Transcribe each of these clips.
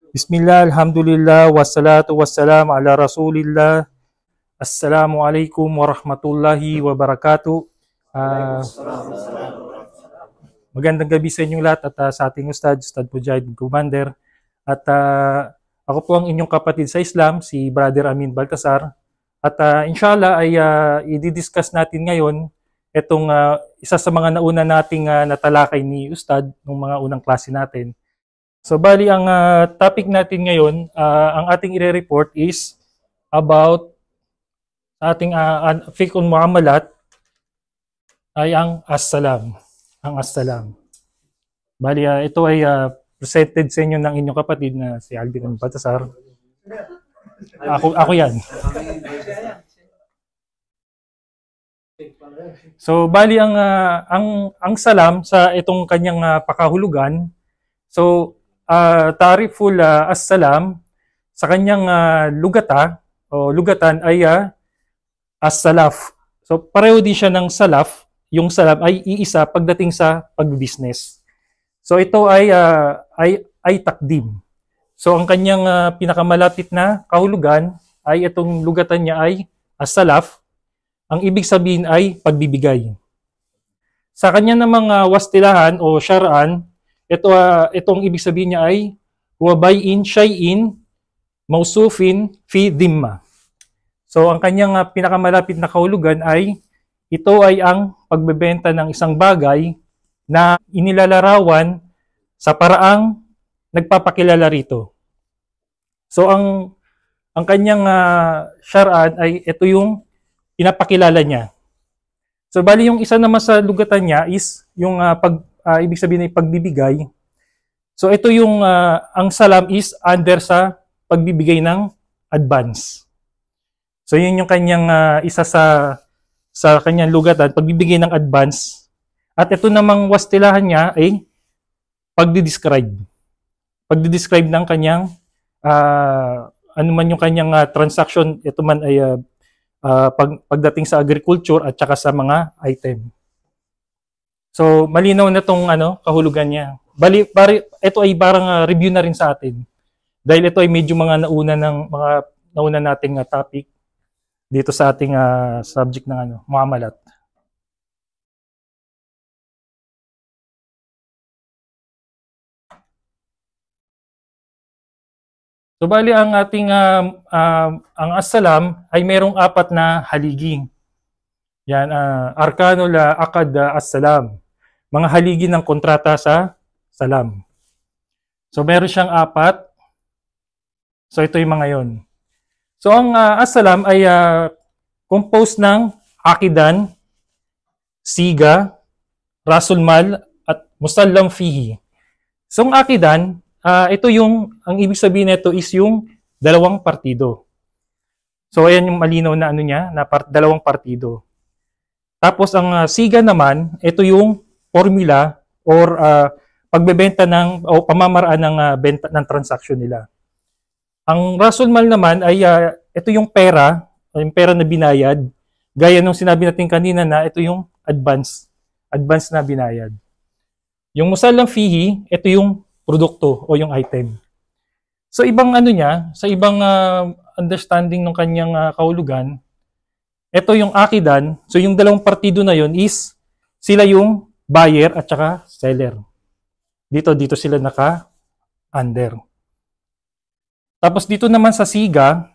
Bismillah, alhamdulillah, wassalatu wassalam ala rasulillah. Assalamualaikum warahmatullahi wabarakatuh. Ah, Magandang gabi sa inyong lahat at sa ating Ustad Mujahid Commander. At ako po ang inyong kapatid sa Islam, si Brother Amin Baltasar. At inshallah ay i-discuss natin ngayon itong isa sa mga nauna nating natalakay ni Ustad nung mga unang klase natin. So bali ang topic natin ngayon, ang ating ire-report is about ating fiqh muamalat ay ang as-salam. Ang as-salam. Bali ito ay presented sa inyo ng inyong kapatid na si Alvin Baltasar. Ako yan. So bali ang salam sa itong kanyang pakahulugan. So tariful as-salam sa kanyang lugatan ay as-salaf. So pareho din siya ng salaf. Yung salam ay iisa pagdating sa pag-business. So ito ay takdim. So ang kanyang pinakamalapit na kahulugan ay itong lugatan niya ay as-salaf. Ang ibig sabihin ay pagbibigay. Sa kanya namang wastilahan o syar'an, itong ibig sabihin niya ay wabay'in syai'in mausufin fi dhimma. So ang kanyang pinakamalapit na kahulugan ay ito ay ang pagbebenta ng isang bagay na inilalarawan sa paraang nagpapakilala rito. So ang kanyang syar'an ay ito yung pinapakilala niya. So bali yung isa naman sa lugatan niya is yung ibig sabihin ay pagbibigay. So ito yung ang salam is under sa pagbibigay ng advance. So yun yung kanyang isa sa kanyang lugatan, pagbibigay ng advance. At ito namang wastilahan niya ay pagdi-describe. Pagdi-describe ng kanyang ano man yung kanyang transaction, ito man ay pagdating sa agriculture at saka sa mga item. So malinaw na tong kahulugan niya. Bali ito ay parang review na rin sa atin. Dahil ito ay medyo mga nauna nating topic dito sa ating subject ng muamalat. So bali ang ating ang as-salam ay merong apat na haligi. Yan arkanul aqd as-salam. Mga haligi ng kontrata sa salam. So meron siyang apat. So ito yung mga yon. So ang as-salam ay composed ng akidan, siga, rasul mal at musallam fihi. So ang akidan, ito yung ang ibig sabihin nito is yung dalawang partido. So ayan yung malinaw na niya, na dalawang partido. Tapos ang siga naman, ito yung formula or pagbebenta o pamamaraan ng benta ng transaction nila. Ang rasul mal naman ay ito yung pera na binayad. Gaya nung sinabi natin kanina na ito yung advance na binayad. Yung musallam fihi, ito yung produkto o yung item. So ibang niya, sa ibang understanding ng kanyang kahulugan, ito yung akidan. So yung dalawang partido na yon is sila yung buyer at saka seller. Dito sila naka-under. Tapos dito naman sa siga,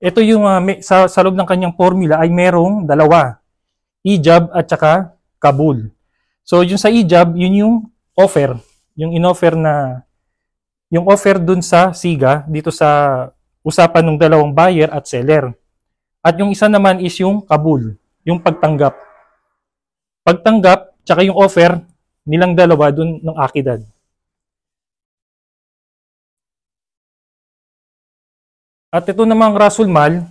ito yung sa loob ng kanyang formula ay merong dalawa. Ijab at saka kabul. So yung sa ijab, yun yung offer. Yung in-offer yung offer dun sa siga, dito sa usapan ng dalawang buyer at seller. At yung isa naman is yung kabul, yung pagtanggap. Pagtanggap, tsaka yung offer nilang dalawa dun ng akidan. At ito namang rasul mal,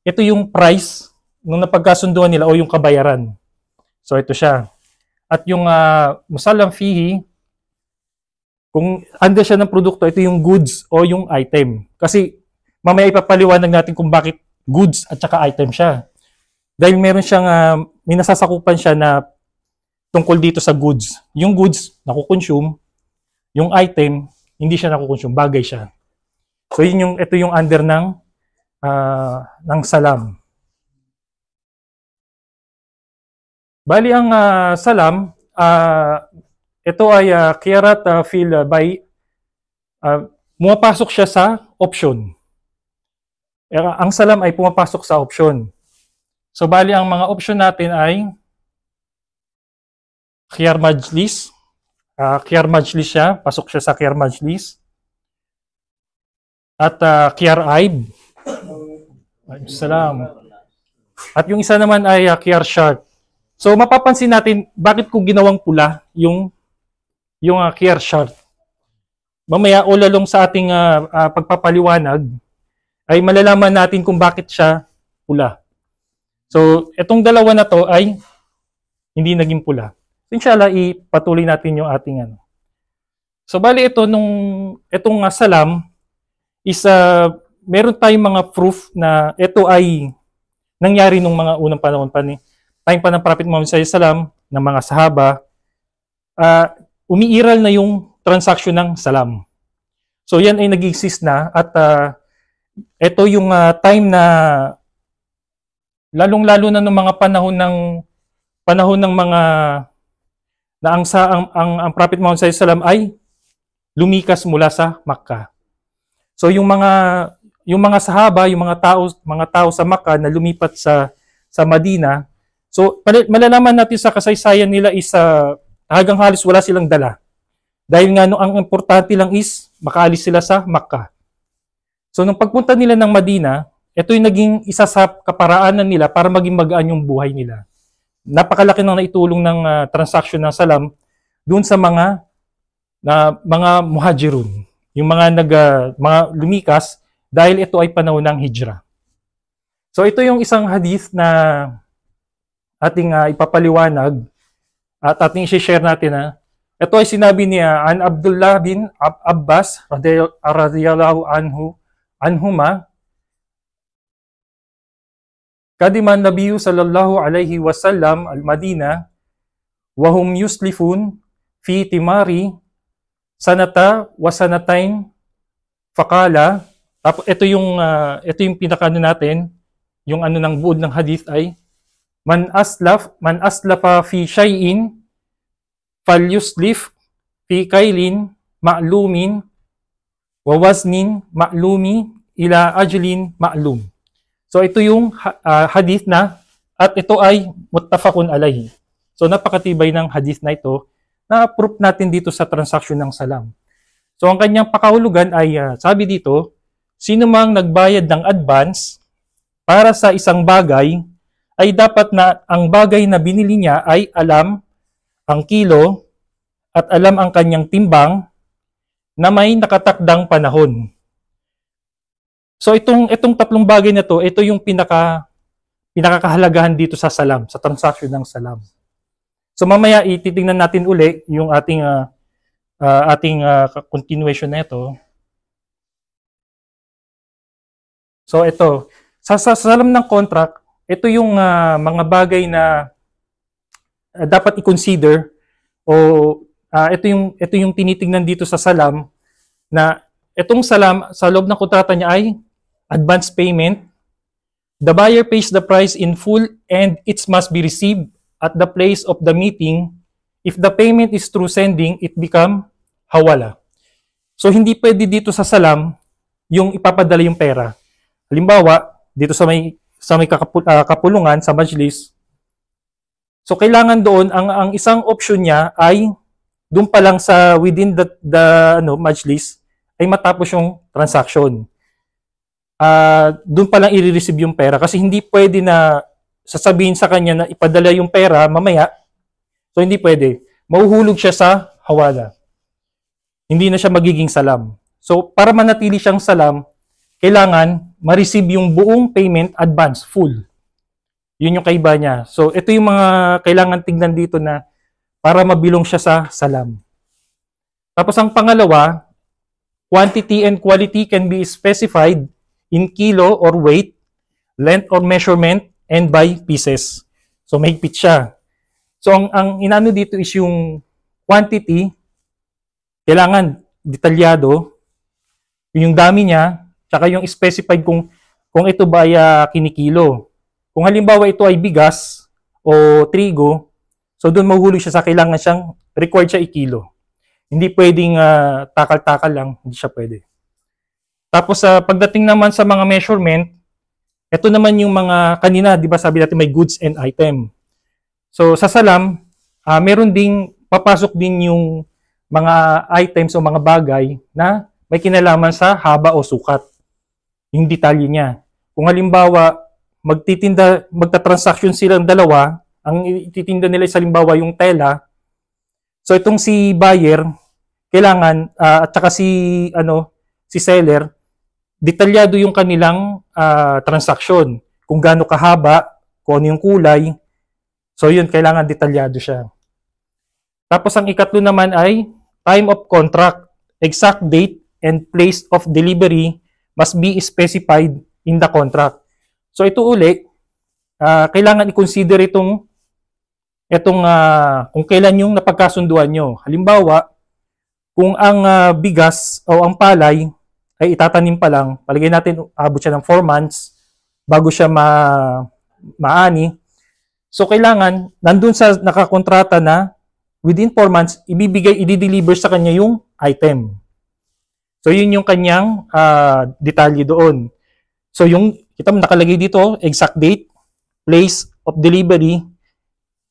ito yung price nung napagkasunduan nila o yung kabayaran. So ito siya. At yung musallam fihi, kung under siya ng produkto, ito yung goods o yung item. Kasi mamaya ipapaliwanag natin kung bakit goods at saka item siya. Dahil meron siyang, may nasasakupan siya na tungkol dito sa goods. Yung goods, nakukonsume. Yung item, hindi siya nakukonsume. Bagay siya. So ito yung under ng salam. Bali ang salam, ito ay kirat fil by pumapasok siya sa option. Ang salam ay pumapasok sa option. So bali ang mga option natin ay khiyar majlis. Khiyar majlis siya, pasok siya sa khiyar majlis. At khiyar aib. Salam. At yung isa naman ay khiyar shart. So mapapansin natin bakit ko ginawang pula yung khiyar shart. Mamaya all along sa ating pagpapaliwanag ay malalaman natin kung bakit siya pula. So itong dalawa na to ay hindi naging pula. So, inshallah ipatuloy natin yung ating ano. So bali itong salam is meron tayong mga proof na ito ay nangyari nung mga unang panahon time pa ng Prophet Muhammad sallallahu ng mga sahaba. Umiiral na yung transaction ng salam. So yan ay nag-exist na at ito yung time na lalong-lalo na ng mga panahon ng mga na ang Prophet Muhammad sallallahu ay lumikas mula sa Makkah. So yung mga sahaba, yung mga tao sa Makkah na lumipat sa Madina, so malalaman natin sa kasaysayan nila is hanggang halos wala silang dala. Dahil nga ang importante lang is makaalis sila sa Makkah. So nung pagpunta nila ng Madina, ito yung naging isa sa kaparaanan nila para maging magaan yung buhay nila. Napakalaki ng naitulong ng transaction ng salam doon sa mga muhajirun, yung mga lumikas dahil ito ay panahon ng hijrah. So ito yung isang hadith na ating ipapaliwanag at ating i-share natin. Ito ay sinabi niya an Abdullah bin Abbas radhiyallahu anhuma Kadiman Nabiyyu sallallahu alaihi wasallam al-Madinah wa hum yuslifun fi timari sanata wa sanatain faqala. Ito yung pinakaano natin, yung ano ng buod ng hadith ay man aslafa fi shay'in falyuslif fi kailin ma'lumin wa waznin ma'lumi ila ajlin ma'lum. So ito yung hadith na at ito ay muttafaqun alayhi. So napakatibay ng hadith na ito na proof natin dito sa transaction ng salam. So ang kanyang pakahulugan ay sabi dito, sino mang nagbayad ng advance para sa isang bagay ay dapat na ang bagay na binili niya ay alam ang kilo at alam ang kanyang timbang na may nakatakdang panahon. So itong tatlong bagay na to, ito yung pinakakahalagahan dito sa salam, sa transaction ng salam. So mamaya ititingnan natin uli yung ating continuation na ito. So ito, sa salam ng contract, ito yung mga bagay na dapat i-consider o ito yung tinitingnan dito sa salam na itong salam sa loob ng kontrata niya ay advance payment. The buyer pays the price in full and it must be received at the place of the meeting. If the payment is through sending, it become hawala. So hindi pwede dito sa salam yung ipapadala yung pera. Halimbawa, dito sa may kapulungan sa majlis. So kailangan doon ang isang option niya ay doon pa lang sa within the majlis ay matapos yung transaction. Doon pa lang i-receive yung pera kasi hindi pwede na sasabihin sa kanya na ipadala yung pera mamaya. So hindi pwede. Mahuhulog siya sa hawala. Hindi na siya magiging salam. So para manatili siyang salam, kailangan ma-receive yung buong payment advance, full. Yun yung kaiba niya. So ito yung mga kailangan tingnan dito na para mabilong siya sa salam. Tapos ang pangalawa, quantity and quality can be specified in kilo or weight, length or measurement, and by pieces. So mahigpit siya. So ang inano dito is yung quantity, kailangan detalyado. yung dami niya, tsaka yung specified kung ito ba ay kinikilo. Kung halimbawa ito ay bigas o trigo, so doon mahuhuli siya sa kailangan required siya ikilo. Hindi pwedeng takal-takal lang, hindi siya pwede. Tapos pagdating naman sa mga measurement, ito naman yung mga kanina, di ba sabi natin may goods and item. So sa salam, meron ding papasok din yung mga items o mga bagay na may kinalaman sa haba o sukat. Yung detalye niya. Kung halimbawa, magta-transaction silang dalawa, ang ititinda nila sa halimbawa yung tela. So itong si buyer, kailangan at saka si seller, detalyado yung kanilang transaction. Kung gaano kahaba, kung ano yung kulay. So yun, kailangan detalyado siya. Tapos ang ikatlo naman ay time of contract, exact date and place of delivery must be specified in the contract. So ito uli, kailangan i-consider itong kung kailan yung napagkasunduan nyo. Halimbawa, kung ang bigas o ang palay ay itatanim pa lang, palagay natin abot siya ng 4 months bago siya maani. So kailangan, nandun sa nakakontrata na within 4 months, i-deliver sa kanya yung item. So yun yung kanyang detalye doon. So yung, kita mo nakalagay dito, exact date, place of delivery,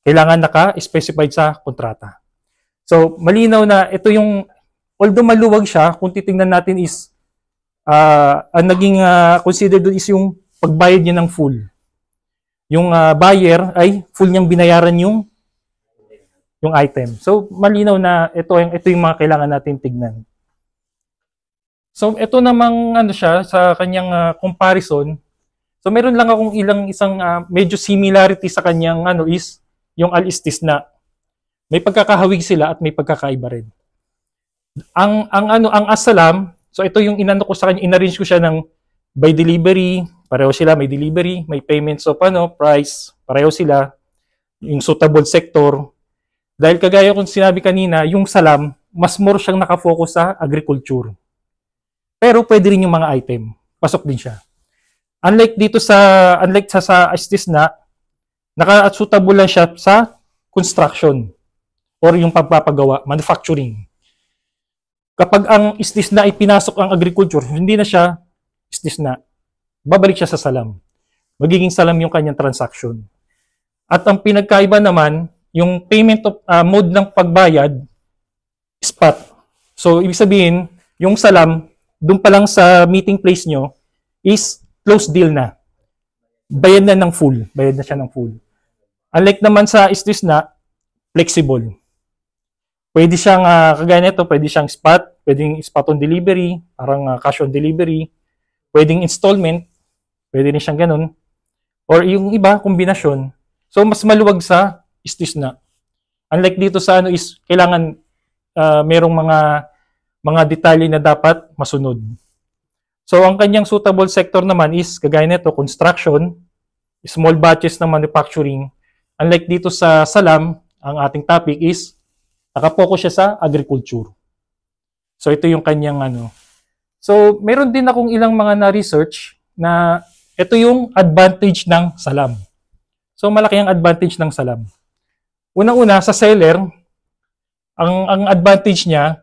kailangan naka-specified sa kontrata. So malinaw na ito yung, although maluwag siya, kung titingnan natin is, ang naging considered doon is yung pagbayad niya ng full. Yung buyer ay full niyang binayaran yung item. So malinaw na ito yung mga kailangan natin tignan. So ito namang siya sa kanyang comparison. So meron lang akong isang medyo similarity sa kanyang is yung al-istisna. May pagkakahawig sila at may pagkakaiba rin. Ang as-salam, so ito yung inano ko sa kanya, inarrange ko siya ng by delivery, pareho sila, may delivery, may payments of price, pareho sila, yung suitable sector. Dahil kagaya kung sinabi kanina, yung salam, mas more siyang nakafocus sa agriculture. Pero pwede rin yung mga item, pasok din siya. Unlike sa istisna, naka-suitable lang siya sa construction or yung pagpapagawa, manufacturing. Kapag ang istisna ay pinasok ang agriculture, hindi na siya istisna. Babalik siya sa salam. Magiging salam yung kanyang transaction. At ang pinagkaiba naman, yung payment of mode ng pagbayad, spot. So, ibig sabihin, yung salam, doon pa lang sa meeting place nyo, is closed deal na. Bayad na ng full. Bayad na siya ng full. Unlike naman sa istisna, flexible. Pwede siyang, kagaya nito, pwede siyang spot, pwedeng spot on delivery, parang cash on delivery, pwedeng installment, pwede rin siyang ganun. Or yung iba, kombinasyon. So, mas maluwag sa istisna. Unlike dito sa is, kailangan merong mga detalye na dapat masunod. So, ang kanyang suitable sector naman is, kagaya nito, construction, small batches ng manufacturing. Unlike dito sa salam, ang ating topic is, nakapokus siya sa agriculture. So, ito yung kanyang So, meron din akong ilang mga na-research na ito yung advantage ng salam. So, malaki ang advantage ng salam. Unang-una, sa seller, ang advantage niya,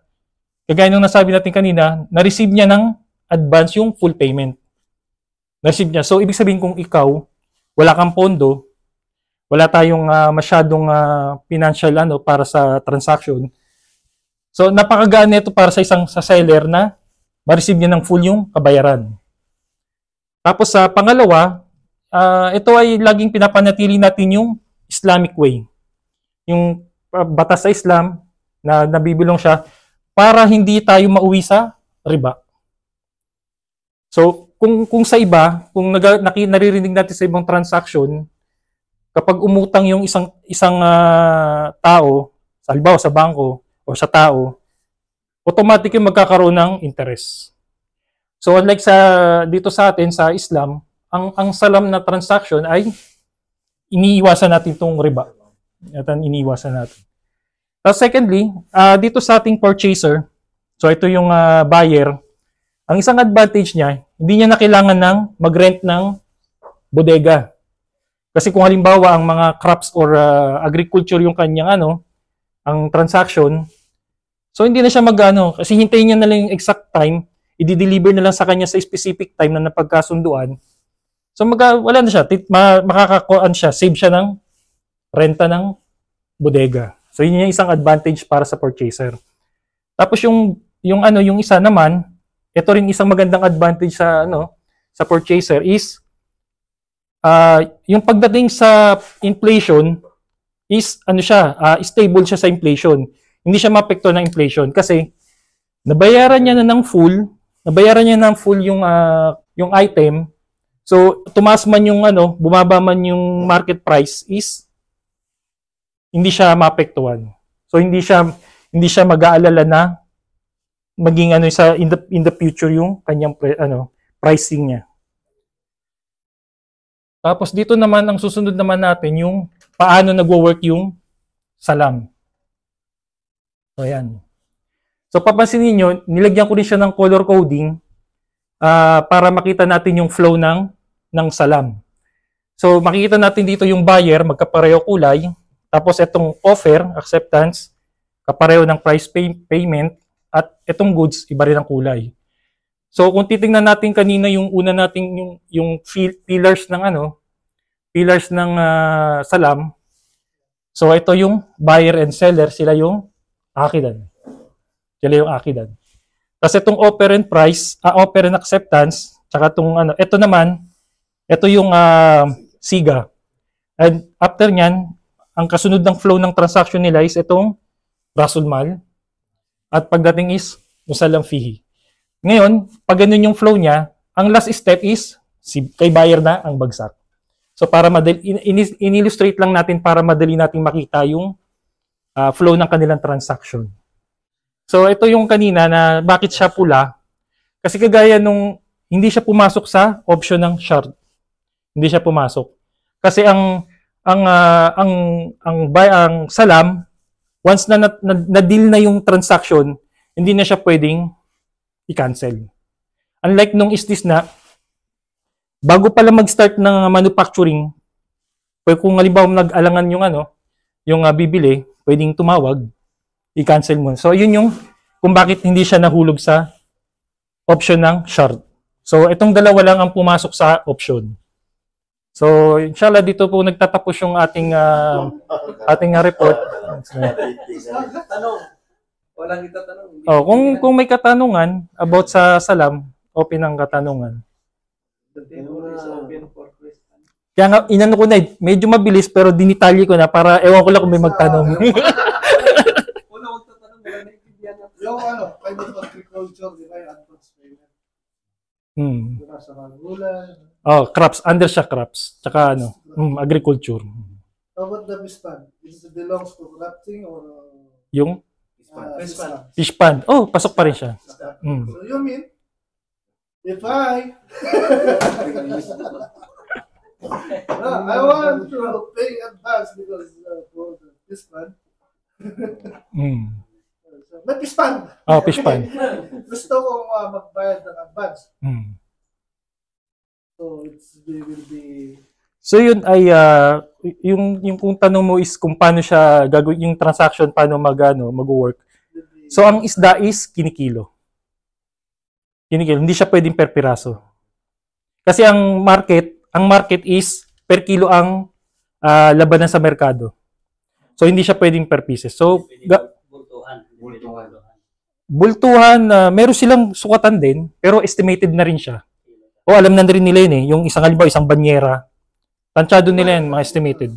kagaya nung nasabi natin kanina, na-receive niya ng advance yung full payment. Na-receive niya. So, ibig sabihin kung ikaw, wala kang pondo, wala tayong masyadong financial para sa transaction. So, napakagaan nito para sa seller na ma-receive niya ng full yung kabayaran. Tapos sa pangalawa, ito ay laging pinapanatili natin yung Islamic way. Yung batas sa Islam na nabibilong siya para hindi tayo mauwi sa riba. So, kung sa iba, kung naririnig natin sa ibang transaction, kapag umutang yung isang tao, halimbawa sa bangko o sa tao, automatic yung magkakaroon ng interest. So unlike dito sa atin sa Islam, ang salam na transaction ay iniiwasan natin itong riba. Iniiwasan natin. Tapos secondly, dito sa ating purchaser, so ito yung buyer, Ang isang advantage niya, hindi niya na kailangan ng mag-rent ng bodega. Kasi kung halimbawa ang mga crops or agriculture yung kanyang ang transaction, so hindi na siya mag-ano, kasi hintayin niya na lang yung exact time, i-deliver na lang sa kanya sa specific time na napagkasunduan. So wala na siya, makakakuan siya, save siya ng renta ng bodega. So yun yung isang advantage para sa purchaser. Tapos yung isa naman, ito rin isang magandang advantage sa sa purchaser is yung pagdating sa inflation is stable siya sa inflation. Hindi siya maapekto ng inflation kasi nabayaran niya ng full yung item. So tumaas man yung bumaba man yung market price is hindi siya maapektuhan. So hindi siya mag-aalala na maging in the future yung kanyang pricing niya. Tapos dito naman ang susunod naman natin yung paano nagwo-work yung salam. So ayan. So papansin niyo, nilagyan ko rin siya ng color coding para makita natin yung flow ng salam. So makikita natin dito yung buyer magkapareho kulay, tapos itong offer, acceptance, kapareho ng price payment, at itong goods iba rin ang kulay. So kung titingnan natin kanina yung una nating yung pillars ng salam. So ito yung buyer and seller, sila yung akidan. Tapos itong offer and price, offer and acceptance, tsaka itong ito naman, ito yung siga. And after nyan, ang kasunod ng flow ng transaction nila is itong rasul mal. At pagdating is musalam fihi. Ngayon, pag ganun yung flow niya, ang last step is kay buyer na ang bagsak. So para in-illustrate lang natin para madali nating makita yung flow ng kanilang transaction. So ito yung kanina na bakit siya pula. Kasi kagaya nung hindi siya pumasok sa option ng short. Hindi siya pumasok. Kasi ang salam, once na deal na yung transaction, hindi na siya pwedeng i-cancel. Unlike nung istis na, bago pala mag-start ng manufacturing, kung halimbawa nag-alangan yung bibili, pwedeng tumawag, i-cancel mo. So yun yung kung bakit hindi siya nahulog sa option ng short. So itong dalawa lang ang pumasok sa option. So inshallah dito po nagtatapos yung ating report. Tanong. Walang itatanong. Oh, kung may katanungan about sa salam, open ang katanungan. Kaya nga inano ko na, medyo mabilis pero dinitalye ko na para ewan ko lang kung may magtanong. Wala magtatanong, wala naiintindihan. Yung private agriculture, di ba yung advance payment? Diba sa magulan? Oh, crops, under siya crops. Tsaka agriculture. How about the fish pond? Is it belongs to crafting or Yung fish pond? fish pond. Oh, pasok pa rin siya. So you mean, if I want to pay advance because for the fish pond, so, may fish pond. Oh, fish pond. Gusto kong magbayad ng advance. So it will be. So yun ay yung kung tanong mo is kung paano siya gagawin yung transaction, paano mag-work. So ang isda is kinikilo. Hindi siya pwedeng per piraso. Kasi ang market is per kilo ang labanan sa merkado. So hindi siya pwedeng per pieces. So bultuhan, meron silang sukatan din, pero estimated na rin siya. O alam na rin nila yun eh, yung isang halimbawa, isang banyera, tansyado nila yan, mga estimated.